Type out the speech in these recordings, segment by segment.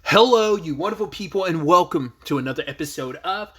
Hello, you wonderful people, and welcome to another episode of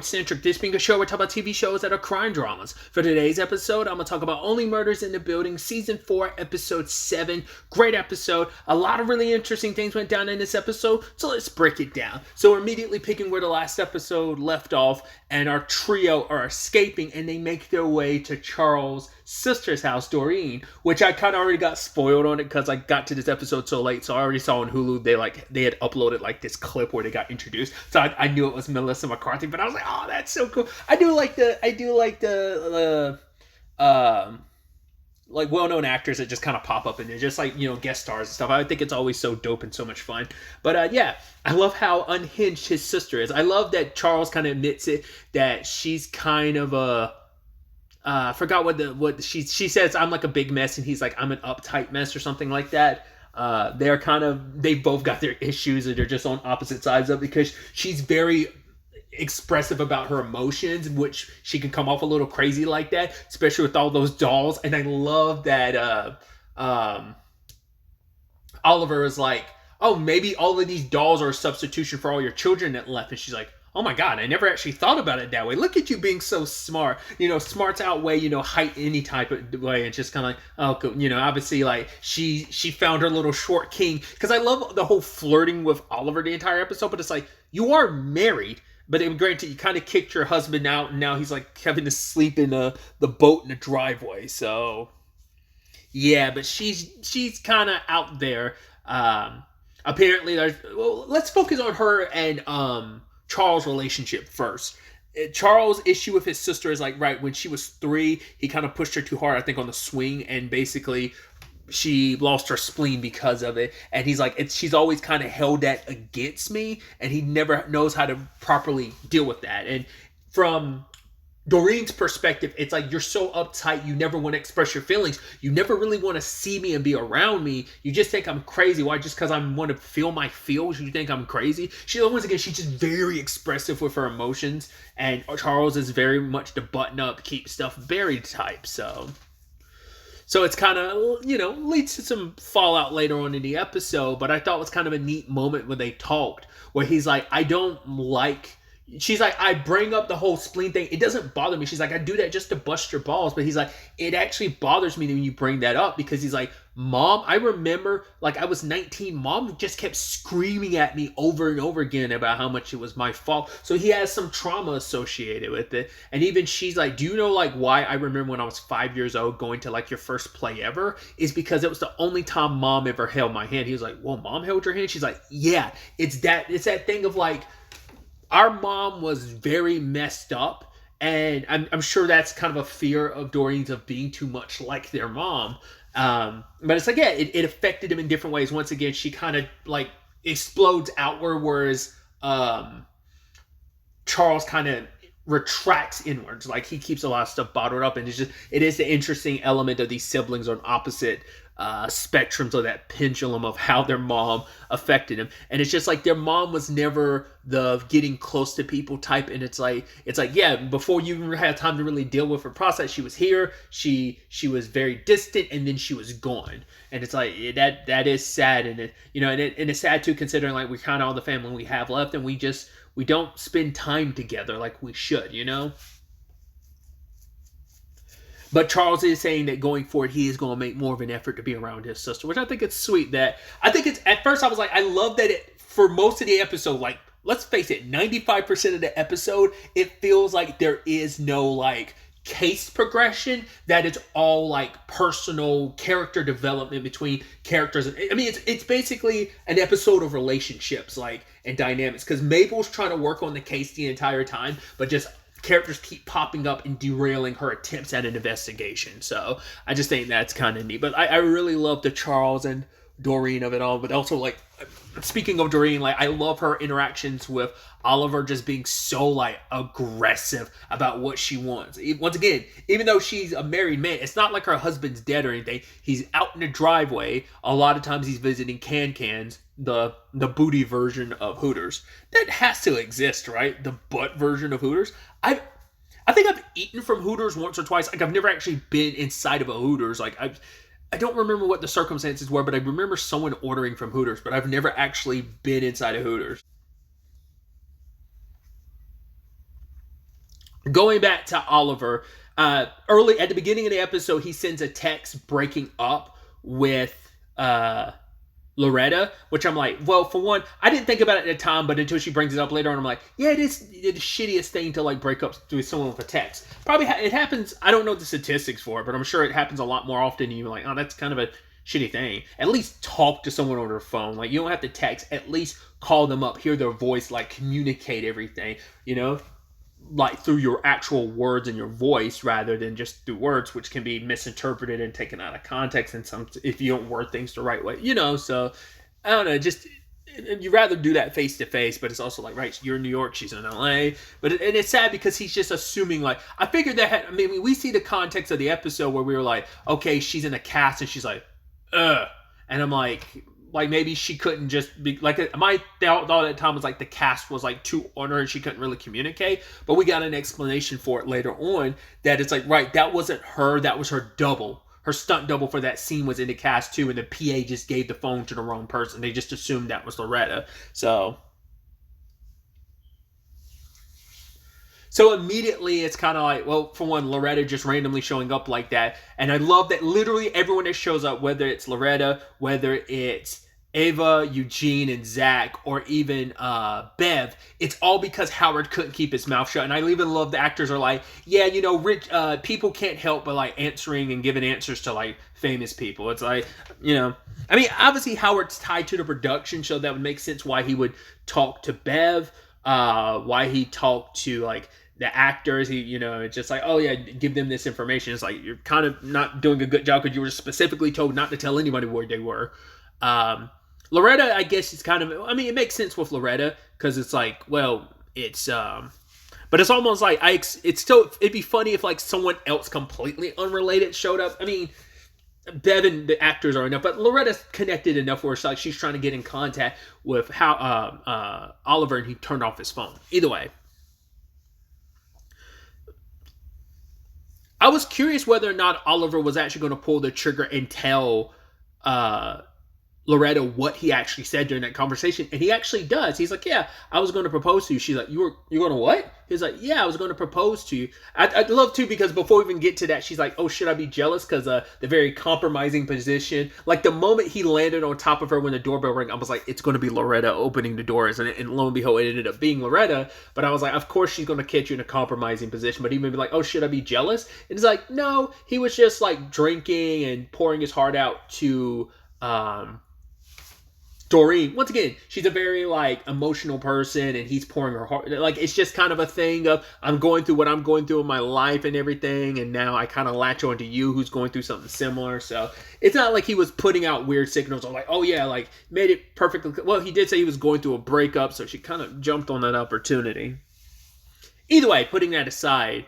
Centric. This being a show where we talk about TV shows that are crime dramas. For today's episode, I'm going to talk about Only Murders in the Building, Season 4, Episode 7. Great episode. A lot of really interesting things went down in this episode, so let's break it down. So we're immediately picking where the last episode left off, and our trio are escaping, and they make their way to Charles' sister's house, Doreen, which I kind of already got spoiled on it because I got to this episode so late. So I already saw on Hulu they had uploaded like this clip where they got introduced. So I knew it was Melissa McCarthy, but I was like, oh, that's so cool. I do like the like well-known actors that just kind of pop up in there, just like, you know, guest stars and stuff. I think it's always so dope and so much fun. But yeah, I love how unhinged his sister is. I love that Charles kind of admits it, that she's kind of a I forgot what she says. I'm like a big mess, and he's like, I'm an uptight mess or something like that. They both got their issues, and they're just on opposite sides of it, because she's very expressive about her emotions, which she can come off a little crazy like that, especially with all those dolls. And I love that Oliver is like, oh, maybe all of these dolls are a substitution for all your children that left. And she's like, oh my God, I never actually thought about it that way. Look at you being so smart. You know, smarts outweigh, you know, height any type of way. It's just kind of like, oh, cool. You know, obviously, like, she found her little short king. Because I love the whole flirting with Oliver the entire episode, but it's like, you are married. But granted, you kind of kicked your husband out, and now he's like having to sleep in the boat in the driveway. So, yeah, but she's kind of out there. Apparently, let's focus on her and Charles' relationship first. Charles' issue with his sister is like, right, when she was 3, he kind of pushed her too hard, I think, on the swing, and basically she lost her spleen because of it. And he's like, she's always kind of held that against me, and he never knows how to properly deal with that. And from Doreen's perspective, it's like, you're so uptight, you never want to express your feelings, you never really want to see me and be around me, you just think I'm crazy. Why? Just because I want to feel my feels, you think I'm crazy? Once again, she's just very expressive with her emotions, and Charles is very much the button up, keep stuff buried type. So it's kind of, you know, leads to some fallout later on in the episode. But I thought it was kind of a neat moment when they talked, where he's like, I don't like, she's like, I bring up the whole spleen thing, it doesn't bother me. She's like, I do that just to bust your balls. But he's like, it actually bothers me when you bring that up, because he's like, Mom, I remember, like, I was 19, Mom just kept screaming at me over and over again about how much it was my fault. So he has some trauma associated with it. And even she's like, do you know, like, why I remember when I was 5 years old going to, like, your first play ever? Is because it was the only time Mom ever held my hand. He was like, well, Mom held your hand? She's like, yeah, it's that thing of like, our mom was very messed up, and I'm sure that's kind of a fear of Doreen's, of being too much like their mom. But it's like, yeah, it affected him in different ways. Once again, she kind of like explodes outward, whereas Charles kind of retracts inwards. Like, he keeps a lot of stuff bottled up, and it is the interesting element of these siblings on opposite spectrums of that pendulum of how their mom affected him. And it's just like, their mom was never the getting close to people type, and it's like, yeah, before you even had time to really deal with her process, she was here, she was very distant, and then she was gone. And it's like, that is sad. And it, you know, and it's sad too, considering like, we kind of all the family we have left, and we don't spend time together like we should, you know. But Charles is saying that going forward, he is going to make more of an effort to be around his sister, which I think it's sweet. That I think it's, at first I was like, I love that it, for most of the episode, like, let's face it, 95% of the episode, it feels like there is no like case progression, that it's all like personal character development between characters. I mean, it's basically an episode of relationships, like, and dynamics, because Mabel's trying to work on the case the entire time, but just characters keep popping up and derailing her attempts at an investigation. So I just think that's kind of neat. But I really love the Charles and Doreen of it all. But also, like, speaking of Doreen, like, I love her interactions with Oliver, just being so like aggressive about what she wants. Once again, even though she's a married man, it's not like her husband's dead or anything. He's out in the driveway. A lot of times he's visiting Can-Cans, the booty version of Hooters. That has to exist, right? The butt version of Hooters. I think I've eaten from Hooters once or twice. Like, I've never actually been inside of a Hooters. Like, I don't remember what the circumstances were, but I remember someone ordering from Hooters, but I've never actually been inside a Hooters. Going back to Oliver, early at the beginning of the episode, he sends a text breaking up with Loretta, which I'm like, well, for one, I didn't think about it at the time, but until she brings it up later on, I'm like, yeah, it is the shittiest thing to like break up with someone with a text. Probably it happens. I don't know the statistics for it, but I'm sure it happens a lot more often. And you're like, oh, that's kind of a shitty thing. At least talk to someone on their phone. Like, you don't have to text. At least call them up, hear their voice, like communicate everything. You know, like through your actual words and your voice rather than just through words, which can be misinterpreted and taken out of context and some if you don't word things the right way, you know. So I don't know, just you'd rather do that face to face, but it's also like, right, you're in New York, she's in LA, but and it's sad because he's just assuming, like, I figured that we see the context of the episode where we were like, okay, she's in a cast and she's like, and I'm like maybe she couldn't just be like, my thought at the time was like the cast was like too on her and she couldn't really communicate, but we got an explanation for it later on that it's like, right, that wasn't her, that was her double. Her stunt double for that scene was in the cast too, and the PA just gave the phone to the wrong person. They just assumed that was Loretta. So immediately it's kind of like, well, for one, Loretta just randomly showing up like that. And I love that literally everyone that shows up, whether it's Loretta, whether it's Ava, Eugene, and Zach, or even Bev, it's all because Howard couldn't keep his mouth shut. And I even love the actors are like, yeah, you know, rich people can't help but like answering and giving answers to like famous people. It's like, you know, I mean, obviously Howard's tied to the production, so that would make sense why he would talk to Bev, why he talked to like the actors. He, you know, it's just like, oh yeah, give them this information. It's like, you're kind of not doing a good job because you were specifically told not to tell anybody where they were. Loretta, I guess it's kind of, I mean, it makes sense with Loretta because it's like, well, it's, but it's almost like it's still, it'd be funny if like someone else completely unrelated showed up. I mean, Bev and the actors are enough, but Loretta's connected enough where it's like she's trying to get in contact with how Oliver, and he turned off his phone. Either way, I was curious whether or not Oliver was actually going to pull the trigger and tell Loretta what he actually said during that conversation, and he actually does. He's like, yeah, I was going to propose to you. She's like, you're going to what? He's like, yeah, I was going to propose to you. I'd love to, because before we even get to that, she's like, oh, should I be jealous? Because the very compromising position, like the moment he landed on top of her when the doorbell rang, I was like, it's going to be Loretta opening the doors, and lo and behold, it ended up being Loretta. But I was like, of course she's going to catch you in a compromising position. But he may be like, oh, should I be jealous? And he's like, no, he was just like drinking and pouring his heart out to Doreen. Once again, she's a very like emotional person, and he's pouring her heart. Like, it's just kind of a thing of, I'm going through what I'm going through in my life and everything, and now I kind of latch on to you who's going through something similar. So it's not like he was putting out weird signals of like, oh yeah, like made it perfectly. Well, he did say he was going through a breakup, so she kind of jumped on that opportunity. Either way, putting that aside,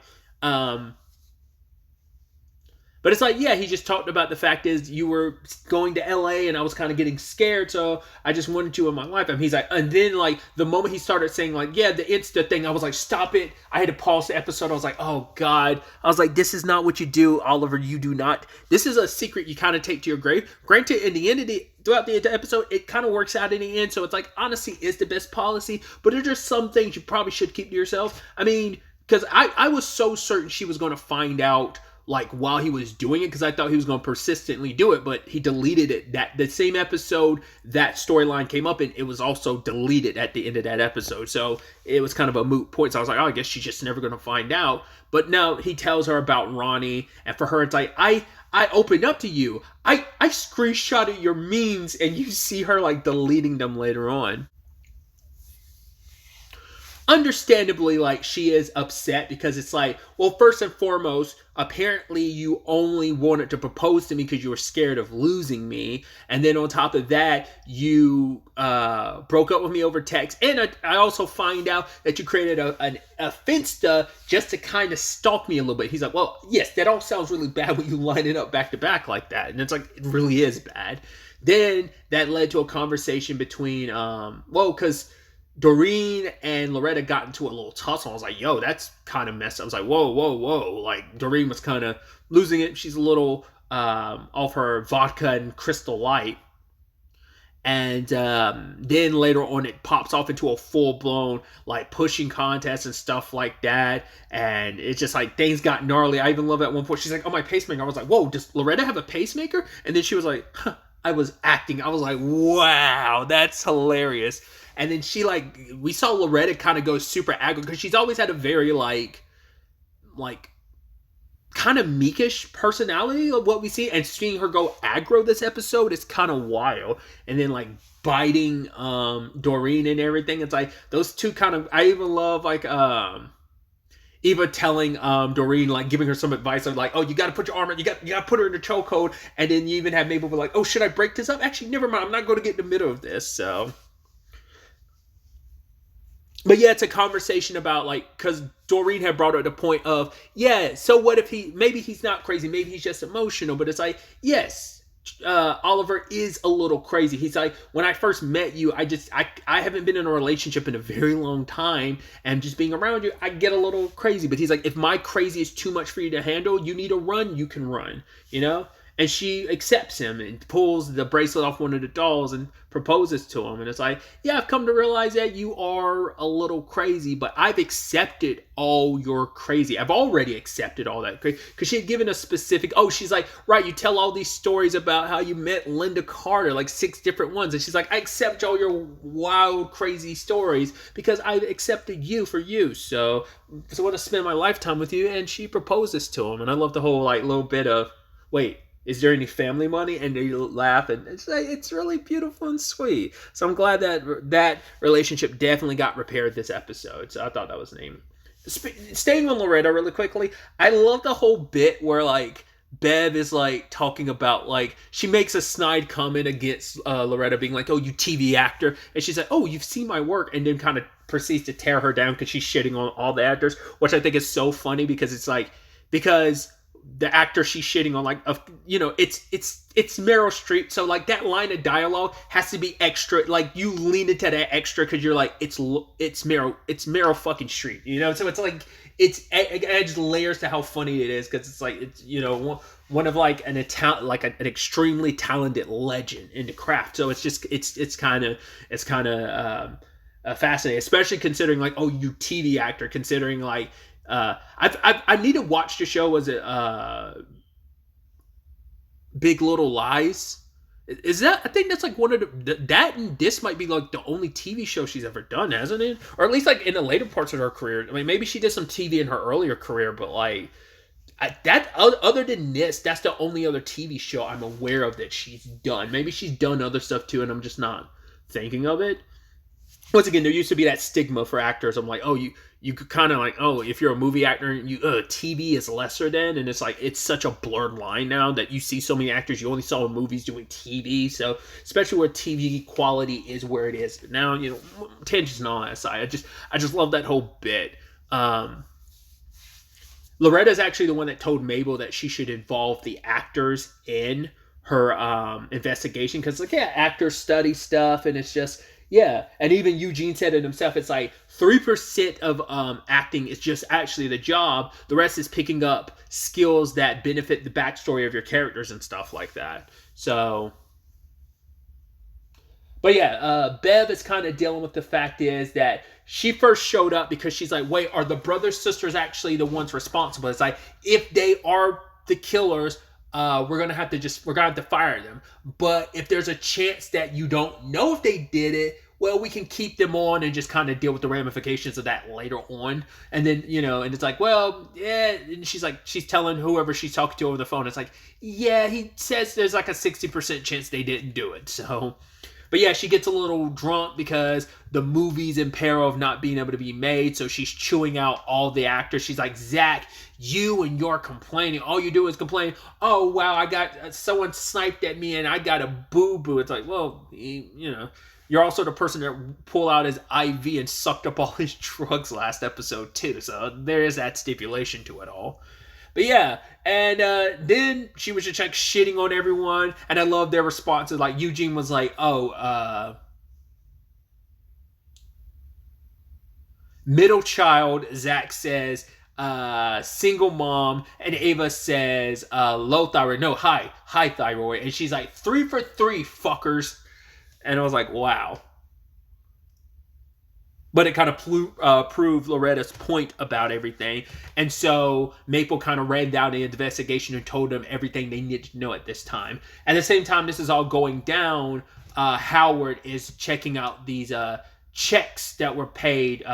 but it's like, yeah, he just talked about the fact is you were going to LA and I was kind of getting scared, so I just wanted you in my life. And he's like, and then like the moment he started saying like, yeah, the Insta thing, I was like, stop it. I had to pause the episode. I was like, oh God. I was like, this is not what you do, Oliver. You do not. This is a secret you kind of take to your grave. Granted, in the end of throughout the episode, it kind of works out in the end. So it's like, honesty is the best policy, but there's just some things you probably should keep to yourself. I mean, because I was so certain she was going to find out like while he was doing it, because I thought he was going to persistently do it, but he deleted it. That the same episode that storyline came up in, it was also deleted at the end of that episode. So it was kind of a moot point. So I was like, oh, I guess she's just never going to find out. But now he tells her about Ronnie, and for her it's like, I opened up to you. I screenshotted your memes, and you see her like deleting them later on. Understandably, like, she is upset because it's like, well, first and foremost, apparently you only wanted to propose to me because you were scared of losing me. And then on top of that, you broke up with me over text. And I also find out that you created a Finsta just to kind of stalk me a little bit. He's like, well, yes, that all sounds really bad when you line it up back to back like that. And it's like, it really is bad. Then that led to a conversation between, because Doreen and Loretta got into a little tussle. I was like, yo, that's kind of messed up. I was like, whoa. Like, Doreen was kind of losing it. She's a little off her vodka and Crystal Light. And then later on it pops off into a full-blown like pushing contest and stuff like that, and it's just like things got gnarly. I even love at one point she's like, oh, my pacemaker. I was like, whoa, does Loretta have a pacemaker? And then she was like, huh, I was acting. I was like, wow, that's hilarious. And then she like, we saw Loretta kind of go super aggro because she's always had a very like kind of meekish personality of what we see, and seeing her go aggro this episode is kind of wild. And then like biting Doreen and everything, it's like those two kind of, I even love like Eva telling Doreen, like giving her some advice of like, oh, you got to put your arm in, you got to put her in the chokehold. And then you even have Mabel be like, oh, should I break this up? Actually, never mind, I'm not going to get in the middle of this. So but yeah, it's a conversation about like, because Doreen had brought up the point of, yeah, so what if maybe he's not crazy, maybe he's just emotional. But it's like, yes, Oliver is a little crazy. He's like, when I first met you, I haven't been in a relationship in a very long time, and just being around you, I get a little crazy. But he's like, if my crazy is too much for you to handle, you need to run, you can run, you know? And she accepts him and pulls the bracelet off one of the dolls and proposes to him. And it's like, yeah, I've come to realize that you are a little crazy, but I've accepted all your crazy. I've already accepted all that crazy. Because she had given a specific, she's like, right, you tell all these stories about how you met Linda Carter, like 6 different ones. And she's like, I accept all your wild, crazy stories because I've accepted you for you. So I want to spend my lifetime with you. And she proposes to him. And I love the whole like little bit of, wait, is there any family money? And they laugh, and it's really beautiful and sweet. So I'm glad that relationship definitely got repaired this episode. So I thought that was neat. Staying on Loretta really quickly, I love the whole bit where like Bev is like talking about like, she makes a snide comment against Loretta being like, oh, you TV actor. And she's like, oh, you've seen my work. And then kind of proceeds to tear her down because she's shitting on all the actors, which I think is so funny because it's like, because the actor she's shitting on, like, you know, it's Meryl Streep, so like that line of dialogue has to be extra, like you lean into that extra because you're like, it's Meryl fucking Streep, you know. So it's like it adds layers to how funny it is because it's like, it's, you know, one of like an extremely talented legend in the craft. So it's just it's kind of fascinating, especially considering like, oh, you TV actor, considering like. I need to watch the show. Was it Big Little Lies? Is that? I think that's like one of that, and this might be like the only TV show she's ever done, hasn't it? Or at least like in the later parts of her career. I mean, maybe she did some TV in her earlier career, but like that, other than this, that's the only other TV show I'm aware of that she's done. Maybe she's done other stuff too, and I'm just not thinking of it. Once again, there used to be that stigma for actors. I'm like, oh, you could kind of like, oh, if you're a movie actor, you TV is lesser than, and it's like, it's such a blurred line now that you see so many actors you only saw in movies doing TV. So especially where TV quality is where it is now, you know, tangents and all that aside, I just love that whole bit. Loretta's actually the one that told Mabel that she should involve the actors in her investigation because, like, yeah, actors study stuff, and it's just. Yeah, and even Eugene said it himself. It's like 3% of acting is just actually the job. The rest is picking up skills that benefit the backstory of your characters and stuff like that. So, but yeah, Bev is kind of dealing with the fact is that she first showed up because she's like, wait, are the brothers, sisters actually the ones responsible? It's like, if they are the killers, we're gonna have to fire them. But if there's a chance that you don't know if they did it, well, we can keep them on and just kind of deal with the ramifications of that later on. And then, you know, and it's like, well, yeah. And she's telling whoever she's talking to over the phone, it's like, yeah, he says there's like a 60% chance they didn't do it. So, but yeah, she gets a little drunk because the movie's in peril of not being able to be made. So she's chewing out all the actors. She's like, Zach, you and your complaining. All you do is complain. Oh, wow, I got someone sniped at me and I got a boo-boo. It's like, well, you know, you're also the person that pulled out his IV and sucked up all his drugs last episode too. So there is that stipulation to it all. But yeah, and then she was just like shitting on everyone, and I love their responses. Like Eugene was like, "Oh, middle child." Zach says, single mom, and Ava says low thyroid, no, high thyroid, and she's like 3 for 3 fuckers, and I was like, wow. But it kind of proved Loretta's point about everything. And so Maple kind of ran down the investigation and told them everything they needed to know at this time. At the same time this is all going down, Howard is checking out these checks that were paid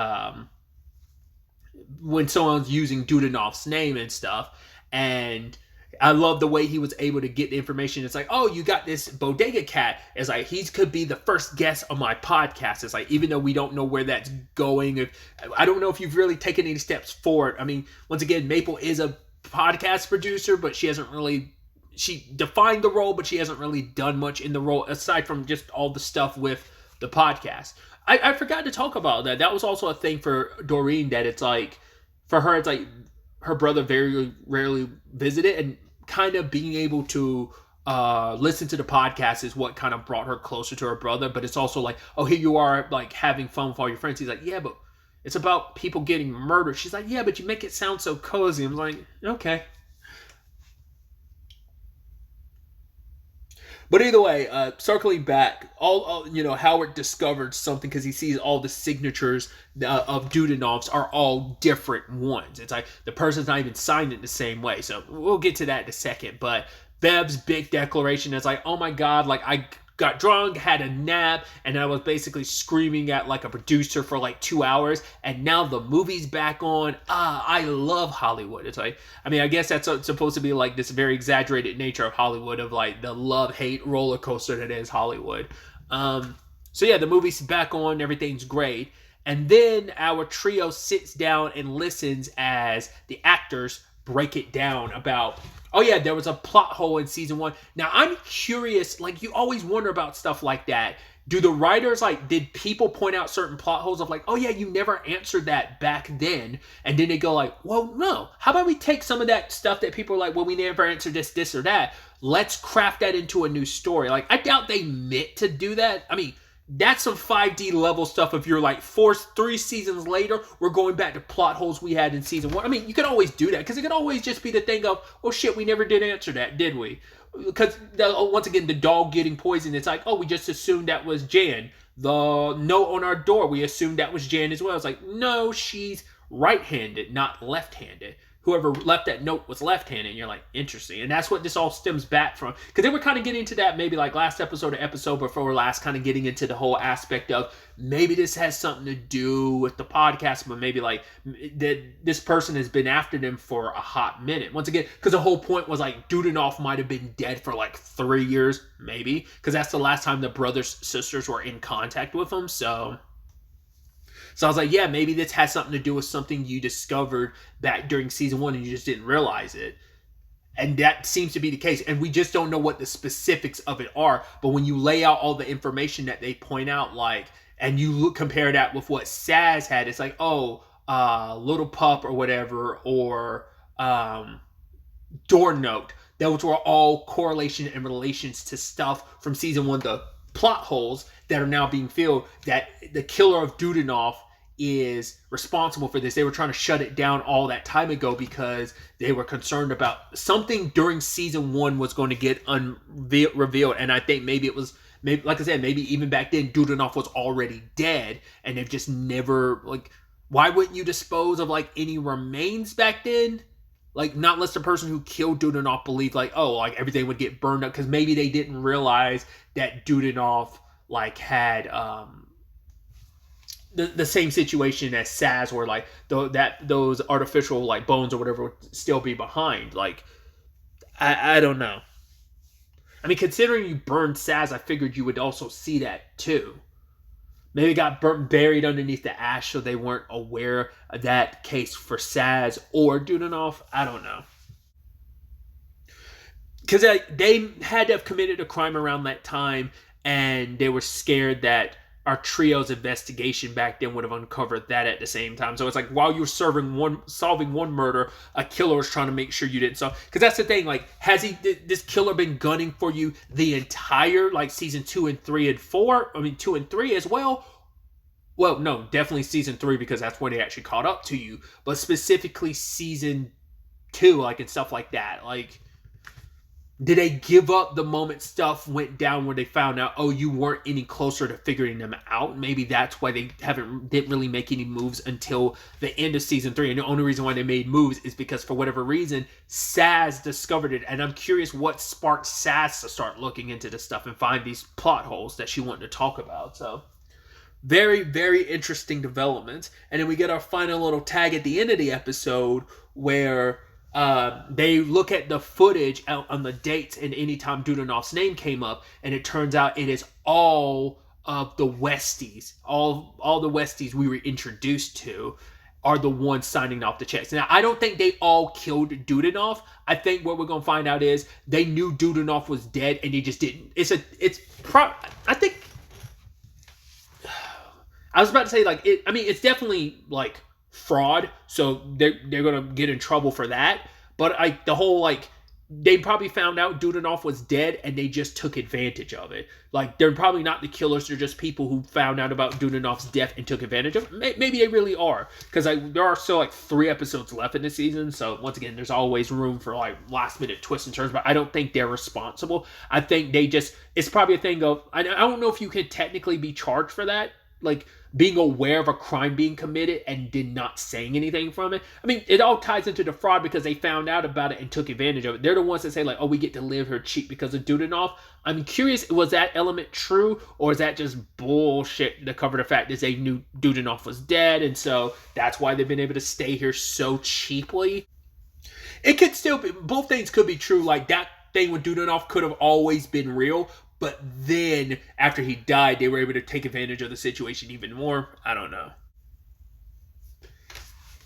when someone's using Dudanov's name and stuff. And I love the way he was able to get the information. It's like, oh, you got this bodega cat. It's like, he could be the first guest on my podcast. It's like, even though we don't know where that's going, I don't know if you've really taken any steps forward. I mean, once again, Maple is a podcast producer, but she defined the role, but she hasn't really done much in the role aside from just all the stuff with the podcast. I forgot to talk about that. That was also a thing for Doreen, that it's like, for her, it's like her brother very rarely visited, and kind of being able to listen to the podcast is what kind of brought her closer to her brother. But it's also like, oh, here you are, like, having fun with all your friends. He's like, yeah, but it's about people getting murdered. She's like, yeah, but you make it sound so cozy. I'm like, okay. But either way, circling back, Howard discovered something because he sees all the signatures of Dudanov's are all different ones. It's like the person's not even signed it the same way. So we'll get to that in a second. But Bev's big declaration is like, oh my God, like, I got drunk, had a nap, and I was basically screaming at like a producer for like 2 hours, and now the movie's back on. I love Hollywood. It's like, I mean, I guess that's supposed to be like this very exaggerated nature of Hollywood, of like the love-hate roller coaster that is Hollywood. So yeah, the movie's back on, everything's great. And then our trio sits down and listens as the actors break it down about, oh yeah, there was a plot hole in season 1. Now I'm curious, like, you always wonder about stuff like that. Do the writers, like, did people point out certain plot holes of like, oh yeah, you never answered that back then? And then they go like, well, no, how about we take some of that stuff that people are like, well, we never answered this or that. Let's craft that into a new story. Like, I doubt they meant to do that. I mean, that's some 5D level stuff. If you're like 3 seasons later, we're going back to plot holes we had in season 1. I mean, you could always do that, because it could always just be the thing of, oh shit, we never did answer that, did we? Because once again, the dog getting poisoned, it's like, oh, we just assumed that was Jan. The note on our door, we assumed that was Jan as well. It's like, no, she's right-handed, not left-handed. Whoever left that note was left-handed, and you're like, interesting. And that's what this all stems back from. Because they were kind of getting into that maybe like last episode or episode before last, kind of getting into the whole aspect of maybe this has something to do with the podcast, but maybe like that this person has been after them for a hot minute. Once again, because the whole point was like Dudanov might have been dead for like 3 years, maybe. Because that's the last time the brothers, sisters were in contact with him, So I was like, yeah, maybe this has something to do with something you discovered back during season 1 and you just didn't realize it. And that seems to be the case. And we just don't know what the specifics of it are. But when you lay out all the information that they point out, like, and you compare that with what Saz had, it's like, oh, Little Pup or whatever, or Door Note. Those were all correlation and relations to stuff from season 1, the plot holes that are now being filled, that the killer of Dudanov is responsible for this. They were trying to shut it down all that time ago because they were concerned about something during season 1 was going to get revealed. And I think maybe it was, like I said, maybe even back then Dudanov was already dead, and they've just never, like, why wouldn't you dispose of like any remains back then? Like, not unless the person who killed Dudanov believed like, oh, like everything would get burned up, because maybe they didn't realize that Dudanov like had the same situation as Saz, where like those artificial like bones or whatever would still be behind. Like, I don't know. I mean, considering you burned Saz, I figured you would also see that too. Maybe it got buried underneath the ash, so they weren't aware of that case for Saz or Dudanov. I don't know. Because they had to have committed a crime around that time, and they were scared that our trio's investigation back then would have uncovered that at the same time. So it's like, while you're solving one murder, a killer was trying to make sure you didn't solve. Because that's the thing, like, has this killer been gunning for you the entire, like, season 2 and 3 and 4? I mean, 2 and 3 as well? well, no, definitely season 3 because that's when they actually caught up to you, but specifically season 2, like, and stuff like that. Like, did they give up the moment stuff went down where they found out, oh, you weren't any closer to figuring them out? Maybe that's why they didn't really make any moves until the end of season 3. And the only reason why they made moves is because for whatever reason, Saz discovered it. And I'm curious what sparked Saz to start looking into this stuff and find these plot holes that she wanted to talk about. So very, very interesting developments. And then we get our final little tag at the end of the episode where they look at the footage on the dates and anytime Dudanov's name came up, and it turns out it is all of the Westies. All the Westies we were introduced to are the ones signing off the checks. Now, I don't think they all killed Dudanov. I think what we're going to find out is they knew Dudanov was dead and they just didn't. I think I was about to say, like, it's definitely, like, fraud, so they're going to get in trouble for that. But, the whole, like, they probably found out Dudanov was dead, and they just took advantage of it. Like, they're probably not the killers, they're just people who found out about Dudanov's death and took advantage of it. Maybe they really are, because there are still, like, 3 episodes left in the season, so, once again, there's always room for, like, last-minute twists and turns, but I don't think they're responsible. I think they just, it's probably a thing of, I don't know if you can technically be charged for that, like, being aware of a crime being committed and did not saying anything from it. I mean, it all ties into the fraud because they found out about it and took advantage of it. They're the ones that say, like, oh, we get to live here cheap because of Dudanov. I'm curious, was that element true, or is that just bullshit to cover the fact that they knew Dudanov was dead, and so that's why they've been able to stay here so cheaply? It could still be, both things could be true. Like, that thing with Dudanov could have always been real, but then, after he died, they were able to take advantage of the situation even more. I don't know.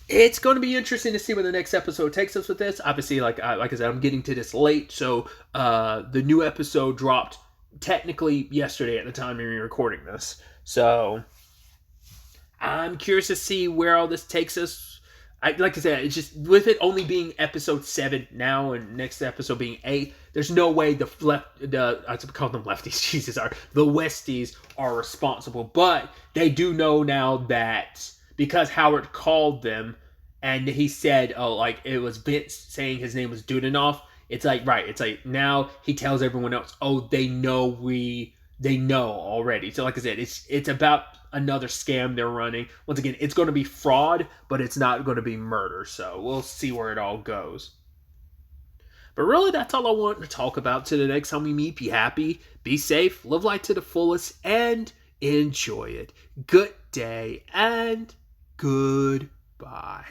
It's going to be interesting to see where the next episode takes us with this. Obviously, like I said, I'm getting to this late, so the new episode dropped technically yesterday at the time we were recording this. So, I'm curious to see where all this takes us. Like I said, it's just with it only being episode 7 now and next episode being 8, there's no way I call them lefties, Jesus, the Westies are responsible. But they do know now that because Howard called them and he said, oh, like it was Vince saying his name was Dudanov. It's like, right, it's like now he tells everyone else, oh, they know already. So like I said, it's about another scam they're running. Once again, it's going to be fraud, but it's not going to be murder. So we'll see where it all goes. But really, that's all I wanted to talk about. Till the next time we meet, be happy, be safe, live life to the fullest, and enjoy it. Good day and goodbye.